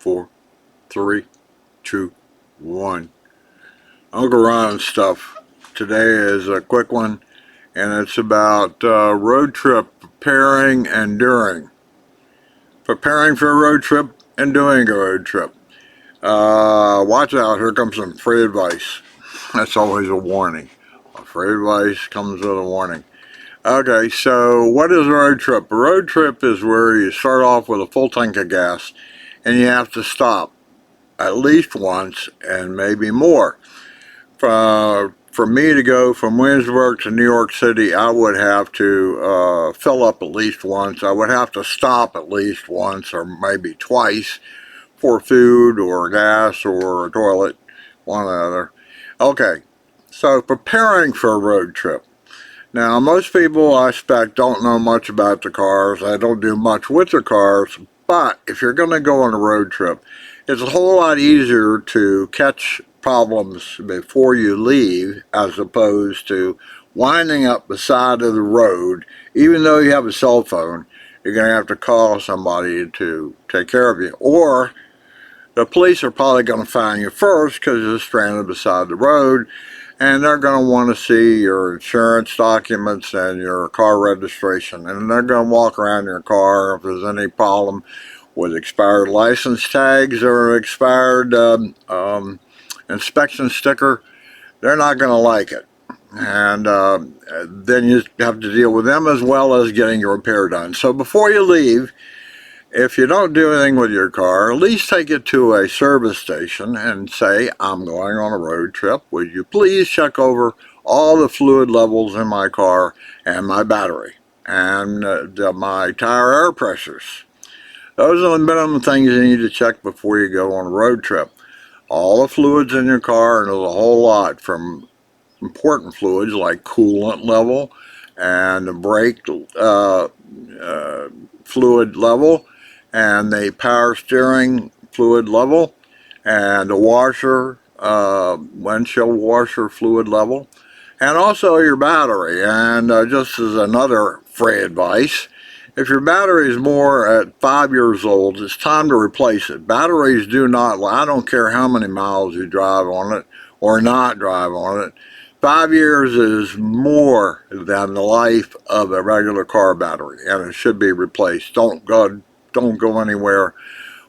4, 3, 2, 1. Uncle Ron stuff. Today is a quick one, and it's about road trip preparing and during. Preparing for a road trip and doing a road trip. Watch out, here comes some free advice. That's always a warning. Free advice comes with a warning. Okay, so what is a road trip? A road trip is where you start off with a full tank of gas and you have to stop at least once and maybe more. For me to go from Williamsburg to New York City, I would have to fill up at least once. I would have to stop at least once or maybe twice for food or gas or a toilet, one or the other. Okay, so preparing for a road trip. Now, most people, I expect, don't know much about the cars. They don't do much with their cars. But if you're going to go on a road trip, it's a whole lot easier to catch problems before you leave as opposed to winding up the side of the road. Even though you have a cell phone, you're going to have to call somebody to take care of you. Or the police are probably going to find you first because you're stranded beside the road. And they're going to want to see your insurance documents and your car registration. And they're going to walk around your car if there's any problem with expired license tags or expired inspection sticker. They're not going to like it. And then you have to deal with them as well as getting your repair done. So before you leave, if you don't do anything with your car, at least take it to a service station and say, I'm going on a road trip. Would you please check over all the fluid levels in my car and my battery and my tire air pressures? Those are the minimum things you need to check before you go on a road trip. All the fluids in your car, and there's a whole lot, from important fluids like coolant level and the brake fluid level, and the power steering fluid level, and the washer, windshield washer fluid level, and also your battery. And just as another free advice, if your battery is more at 5 years old, it's time to replace it. Batteries do not, I don't care how many miles you drive on it or not drive on it, 5 years is more than the life of a regular car battery, and it should be replaced. Don't go anywhere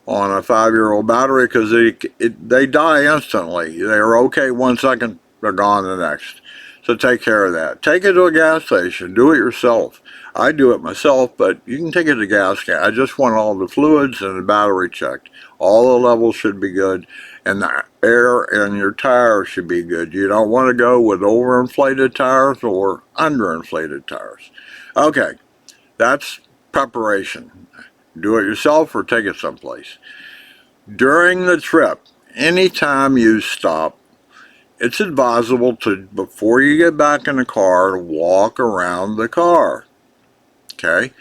on a 5-year-old battery because they die instantly. They're okay 1 second, they're gone the next. So take care of that. Take it to a gas station. Do it yourself. I do it myself, but you can take it to gas station. I just want all the fluids and the battery checked. All the levels should be good, and the air in your tires should be good. You don't want to go with overinflated tires or underinflated tires. Okay, that's preparation. Do it yourself or take it someplace. During the trip, anytime you stop, it's advisable to, before you get back in the car, to walk around the car. Okay?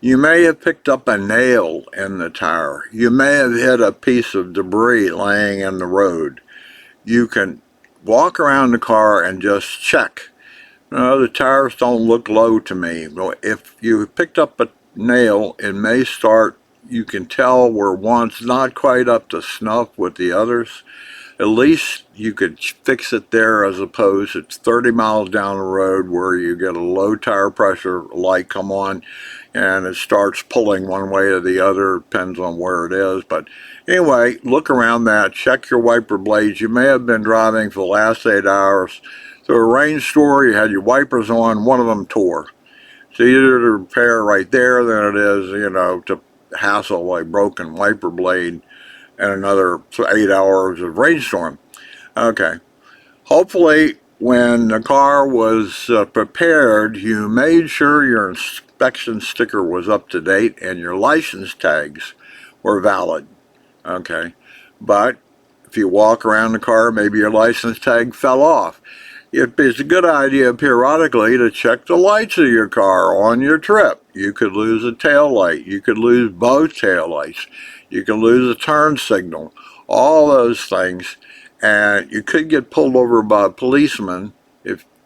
You may have picked up a nail in the tire. You may have hit a piece of debris laying in the road. You can walk around the car and just check. No, the tires don't look low to me. Well, if you picked up a nail, it may start, you can tell where one's not quite up to snuff with the others. At least you could fix it there, as opposed it's 30 miles down the road where you get a low tire pressure light come on and it starts pulling one way or the other, depends on where it is. But anyway, look around that, check your wiper blades. You may have been driving for the last 8 hours to a range store, you had your wipers on, one of them tore. It's easier to repair right there than it is, to hassle a broken wiper blade and another 8 hours of rainstorm. Okay. Hopefully, when the car was prepared, you made sure your inspection sticker was up to date and your license tags were valid. Okay. But if you walk around the car, maybe your license tag fell off. It's a good idea periodically to check the lights of your car on your trip. You could lose a tail light. You could lose both tail lights. You can lose a turn signal. All those things. And you could get pulled over by a policeman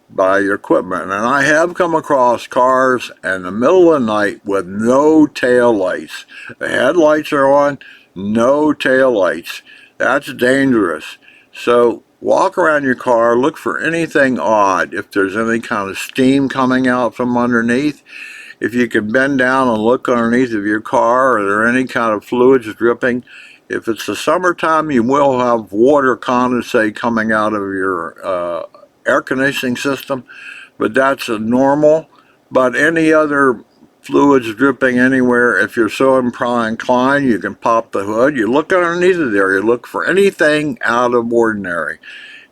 by your equipment. And I have come across cars in the middle of the night with no tail lights. The headlights are on. no taillights. That's dangerous. So walk around your car, look for anything odd. If there's any kind of steam coming out from underneath, if you can bend down and look underneath of your car, are there any kind of fluids dripping? If it's the summertime, you will have water condensate coming out of your air conditioning system, but that's normal. But any other fluids dripping anywhere, if you're so inclined, you can pop the hood. You look underneath of there, you look for anything out of ordinary.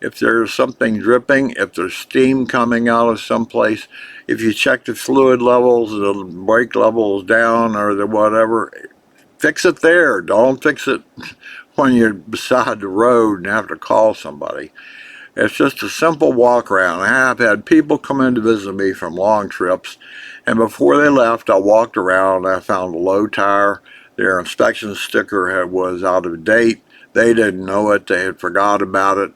If there's something dripping, if there's steam coming out of someplace, if you check the fluid levels, the brake levels down or the whatever, fix it there. Don't fix it when you're beside the road and have to call somebody. It's just a simple walk around. I have had people come in to visit me from long trips, and before they left, I walked around and I found a low tire. Their inspection sticker was out of date. They didn't know it. They had forgot about it.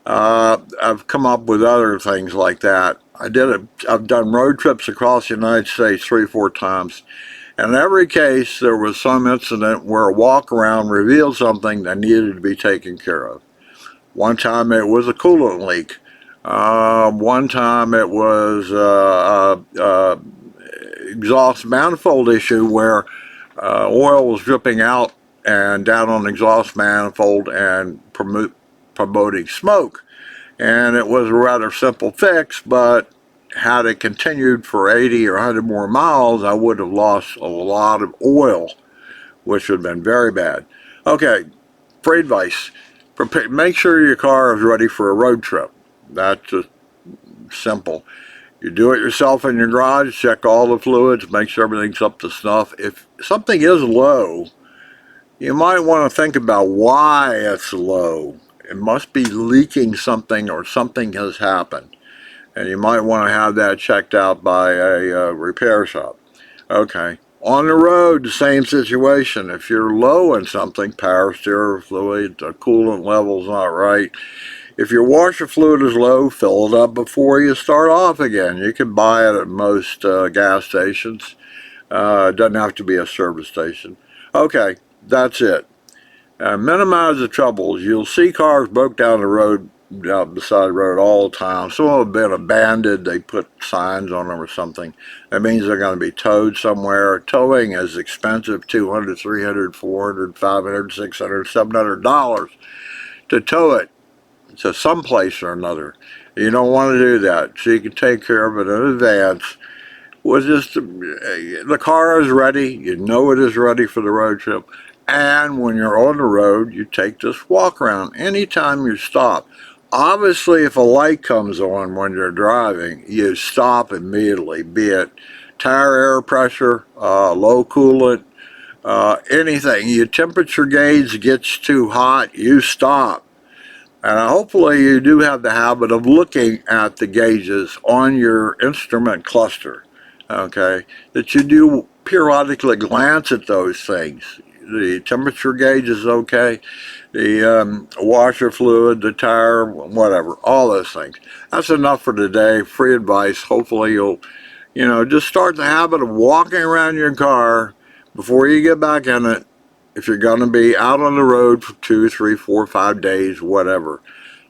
I've come up with other things like that. I've done road trips across the United States 3 or 4 times. And in every case, there was some incident where a walk around revealed something that needed to be taken care of. One time it was a coolant leak. One time it was exhaust manifold issue where oil was dripping out and down on the exhaust manifold and promoting smoke. And it was a rather simple fix, but had it continued for 80 or 100 more miles, I would have lost a lot of oil, which would have been very bad. Okay, free advice. Make sure your car is ready for a road trip. That's just simple. You do it yourself in your garage, check all the fluids, make sure everything's up to snuff. If something is low, you might want to think about why it's low. It must be leaking something or something has happened. And you might want to have that checked out by a repair shop. Okay. On the road, the same situation. If you're low in something, power steer fluid, the coolant level's not right. If your washer fluid is low, fill it up before you start off again. You can buy it at most gas stations. It doesn't have to be a service station. Okay, that's it. Minimize the troubles. You'll see cars broke down the road, out beside the road all the time. Some of them have been abandoned. They put signs on them or something. That means they're going to be towed somewhere. Towing is expensive, $200, $300, $400, $500, $600, $700 to tow it to some place or another. You don't want to do that. So you can take care of it in advance. The car is ready. You know it is ready for the road trip. And when you're on the road, you take this walk around. Anytime you stop, obviously if a light comes on when you're driving, you stop immediately, be it tire air pressure, low coolant, anything. Your temperature gauge gets too hot, you stop. And hopefully you do have the habit of looking at the gauges on your instrument cluster, okay, that you do periodically glance at those things. The temperature gauge is okay, the washer fluid, the tire, whatever, all those things. That's enough for today. Free advice. Hopefully you'll, just start the habit of walking around your car before you get back in it. If you're going to be out on the road for 2, 3, 4, 5 days, whatever.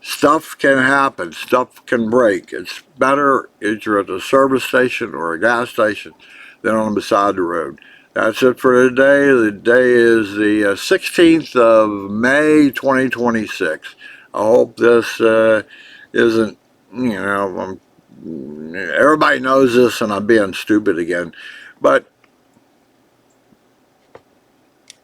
Stuff can happen. Stuff can break. It's better if you're at a service station or a gas station than on the side of the road. That's it for today. The day is the 16th of May, 2026. I hope this isn't, everybody knows this and I'm being stupid again. But